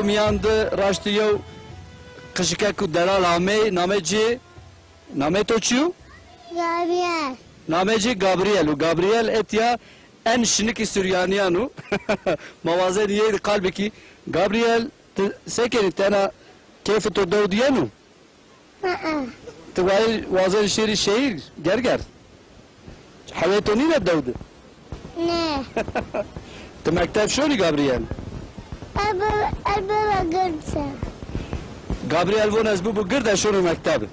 dev miyandı raştiyo kışıka ku deral name toçu Gabriel. nameci Gabriel u Gabriel etya en şiniki Süryaniyanu mavazen yedi kalbi ki Gabriel sekeni tena keyfi to dev diyenu توايل وازن شيري شهير جرجر حويتوني لا داود Ne? تمكتب شوني جابرييل Araba görse. جابرييل فون از بو قرد شوني مكتب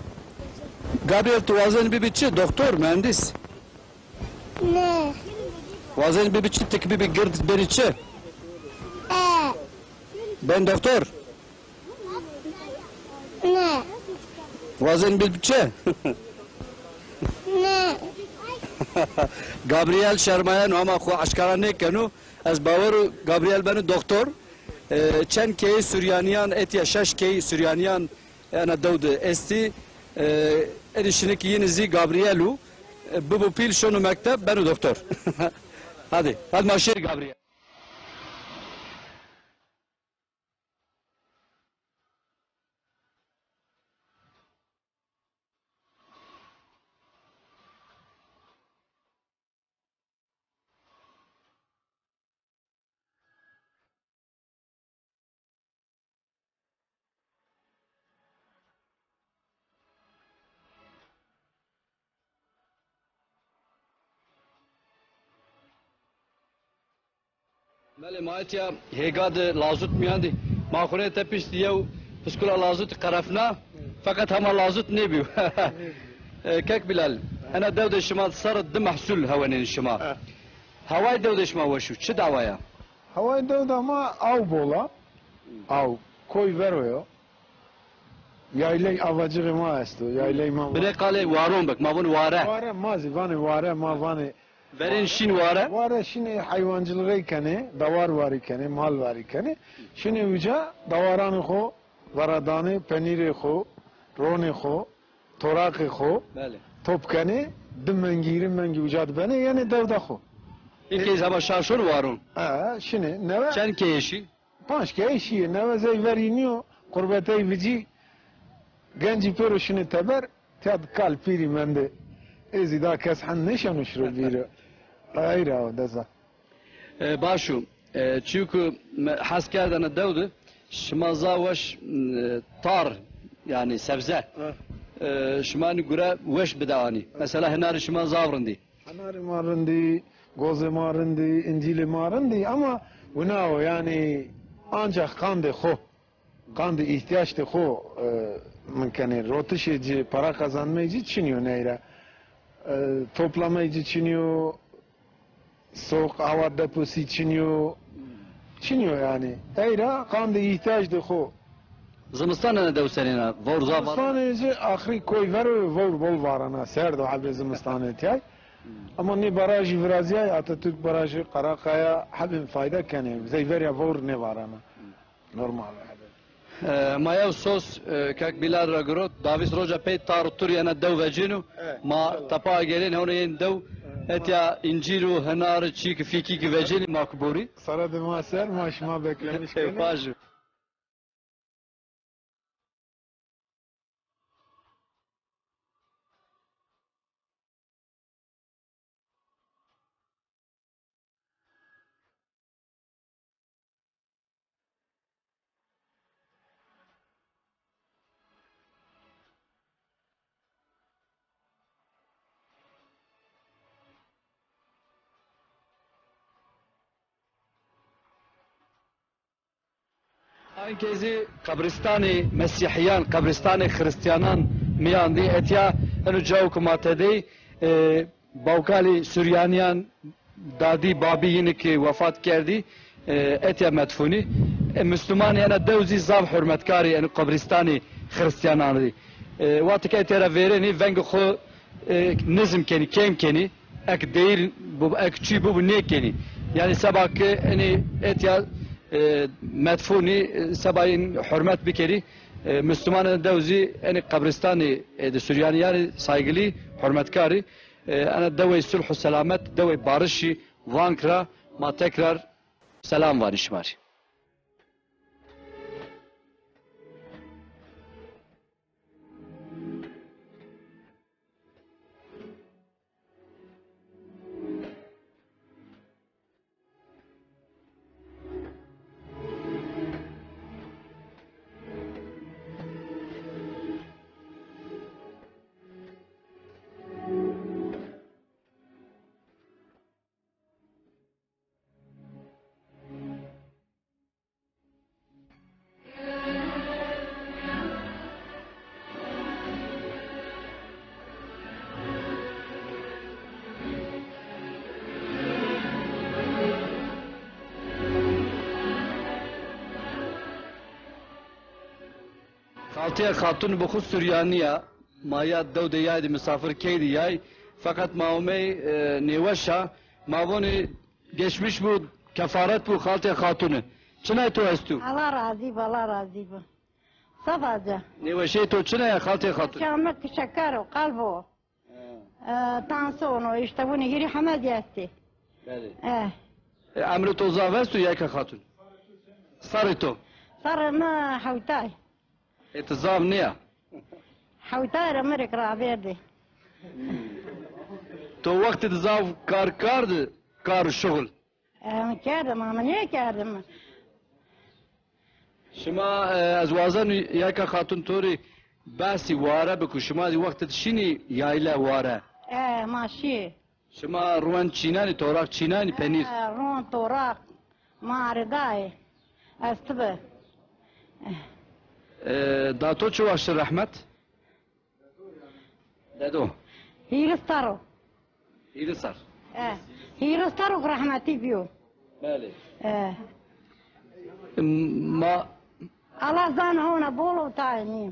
جابرييل توازن بيبيتشي دكتور مهندس Ne? وازن بيبيتشي تكبي بقرد بريتشي ben doktor Ne? وازن بيبيتشي Ne? جابرييل شرمايان ama خو aşkarane kenu az baveru Gabriel beni doktor çen key Süryaniyan etya şaş key Süryaniyan ana davde esti erişini ki yeni zi Gabrielu bu pil şunu mektep beni doktor hadi maşir Gabriel Mele maatya hegad lazut miyandi mahkune tepiş diye psikula lazut karafna fakat hama lazut ne biyo kek bilal ana devde şimal sarı dı mahsul havanin şimal havay devde şimal vaşu çi davaya havay devde ama av bola av koy veroyo yaylay avacı ma esto yaylay ma bire kale varun bak mavun vare vare mazi vare ma vane verin şin vare vare şimdi hayvancılığı kene davar vari kene mal vari kene şimdi uca davaranı xo varadanı peniri xo roni xo torakı xo top kene dümengiri mengi ucad bene yani devde xo İlk ama şaşur varun şimdi neve çen keşi panç keşi neve zeyveriniyor kurbetey vici genci pero şimdi teber tad kalpiri mende ezida kes han neşan uşru biri ayra o deza başu çünkü haskerden devde şmazawaş tar yani sebze şmani göre veş bedani mesela henar şman zavrindi henar marindi goze marindi incili marindi ama buna o yani ancak kandı xo kandı ihtiyaçtı xo mümkün rotuşeci para kazanmayı için neyre toplamayı için soğuk hava deposu için yani eyra kandı ihtiyaçtı xo زمستان دوسرينا فور زابر زمستان يجي آخری کوی ور ور بول وارنا سرد و حب زمستان تیای اما نی باراجی ورازیای آتاتورک باراجی قراقایا حب فایده کنه زی وریا ور نی وارنا نورمال ما يو سوس كاك بلاد راغروت دافيس روجا بيت تار توريانا دو فاجينو ما تبا جيلين هون دو اتيا انجيرو هنار تشيك فيكي فاجيني ماكبوري سرد ما سر ما شما بكلمش فاجو Herkesi kabristani Mesihyan, kabristani Hristiyanan miyandi etya enu cevk matedi Bavkali Süryaniyan dadi babi yine ki vefat kerdi etya medfuni Müslüman yana devzi zav hürmetkari enu kabristani Hristiyananı vakti ki etya vereni vengi xo nizm keni kem keni ek değil bu ek çi bu ne keni yani sabah ki eni etya مدفوني سباين حرمت بكري مسلمان دوزي أنا قبرستاني سوريانياري سايقلي حرمتكاري أنا دوي الصلح والسلامات دوي بارشي وانكرا ما تكرار سلام وارش ماري Haltıya Hatun bu Süryaniya maya devde yaydı misafir keydi yay fakat maumey nevaşa mavoni geçmiş bu kefaret bu Haltıya Hatun'u. Çinay to estu. Allah razı bu, Allah razı bu. Sabaca. Nevaşe to çinay Haltıya Hatun. Şamak şeker o kalbo. Tansiyon işte bunu geri hamad yasti. Bəli. Emri to zavestu yayka Hatun. Sarı to. Sarına havtay. İtizam niye? Havtay Amerik verdi. To vakti zav kar kardı kar şugul. Kerdim ama niye kerdim? Şuma azvazan yayka Hatun tori basi vara beku şuma di vakti şini yayla vara. Maşi. Şuma ruan çinani torak çinani penir. Ron torak. Mariday. Astıbı. Dato çuvaşı rahmet. Dedo. Hiristaro. İrisar. Hiristaro rahmeti biyo. Bəli. Ma Allah zan hona bolu tayni.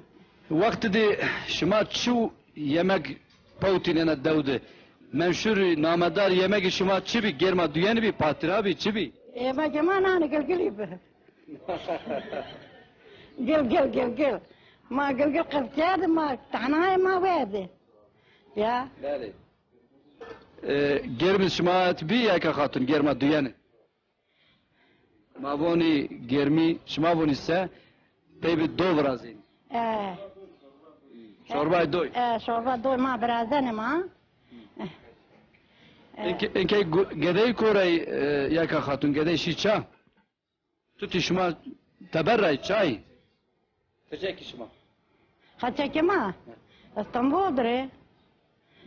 vakti de şuma çu yemek pautinene devde. Menşur namedar yemek şuma çibi germa duyeni bir patira bir çibi. Ma cemana gel gel be. Gel. Ma gel qafkad ma tahnay ma wadi. Ya. Bəli. Germi şuma bir yayka Hatun germa duyeni. Mavoni germi şuma voni se pebi dovrazin. Çorbay doy. Şorba doy ma birazdan ma. Enke gedey koray yayka Hatun gedey şiça. Tuti şuma teberray çay. Fecek şuma. Haçaki ma. İstanbul dre.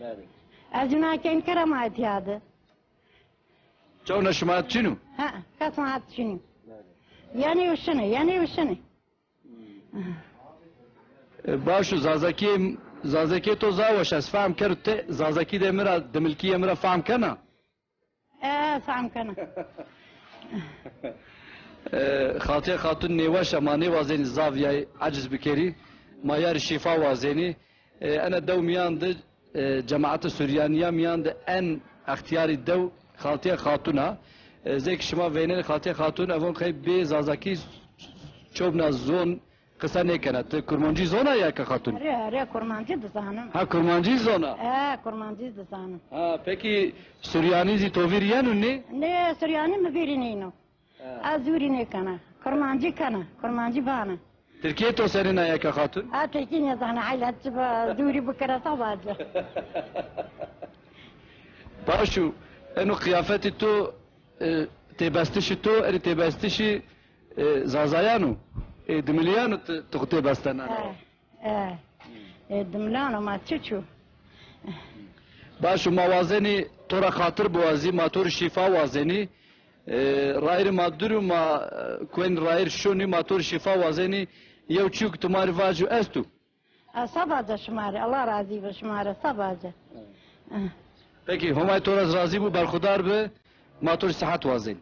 Bəli. Azuna ken keramat yadı. Çavna şuma çinu. Ha, kasmat şunu. Yani uşunu. Başu zazaki to zavaş as fahm kerte zazaki de mira demilki mira fahm kana. Sam kana. Khatiya Hatun nevaş ama ne vazeni zavya aciz bikeri mayar şifa vazeni ana devmiyandı cemaat-ı Süryaniye miyandı en ihtiyari dev Khatiya Hatun'a zek şima veynen Khatiya Hatun avon kay be zazaki çobna zon kısa ne kanat kurmancı zona ya ka Hatun. Re kurmancı da sanım. Ha kurmancı zona. Kurmancı da sanım. Ha peki Süryanizi toviriyan ne? Ne Süryani mi birinino? Azuri ne kana? Kurmancı bana. Türkiye to senin ya ka Hatun. Tekin ya sana haylatçı zuri bukara sabacı. Başu enu kıyafeti to tebastişi to tebastişi zazayanu demiliyanu to tebastana. Dimlano ma çuçu. Başu mavazeni tora khatır boğazı motor şifa vazeni rair maduru ma kuen rair şuni motor şifa vazeni yevçuk tumar vaju estu. Sabacı şumare Allah razı be şumare sabacı. Peki homay toraz razı bu berkhudar be motor sıhhat vazeni.